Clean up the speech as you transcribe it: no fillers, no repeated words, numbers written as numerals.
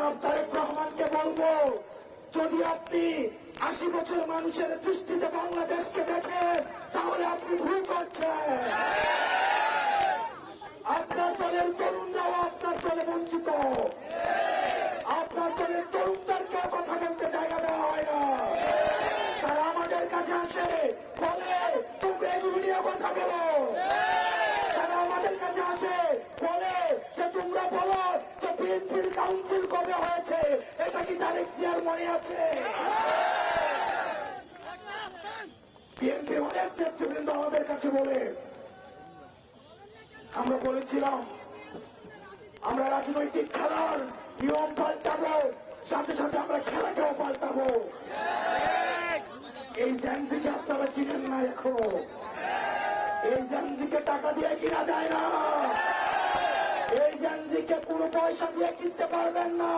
তারেক রহমানকে বলবো, যদি আপনি ৮০ বছরের মানুষের দৃষ্টিতে বাংলাদেশকে দেখেন তাহলে আপনি ভুল করছেন। আপনার দলের তরুণরাও আপনার দলে বঞ্চিত, আপনার দলের তরুণদেরকে কথা বলতে জায়গা দেওয়া হয় না। তারা আমাদের কাছে আসে, বলে তোমরা এগুলো নিয়ে কথা বলো। তারা আমাদের কাছে আসে, বলে যে তোমরা বলো যে বিএনপির কাউন্সিল কবে হয়েছে, এটা কি তারেক জিয়ার মনে আছে? বিএনপি অনেক নেতৃবৃন্দ আমাদের কাছে বলে, আমরা বলেছিলাম আমরা রাজনৈতিক খেলার নিয়ম পাল্টাবো, সাথে সাথে আমরা খেলাকেও পাল্টাবো। এই জ্যানজিকে আপনারা চিনেন না এখনো। এই জ্যানজিকে টাকা দিয়ে কিনা যায় না, এই জ্যানজিকে কোনো পয়সা দিয়ে কিনতে পারবেন না।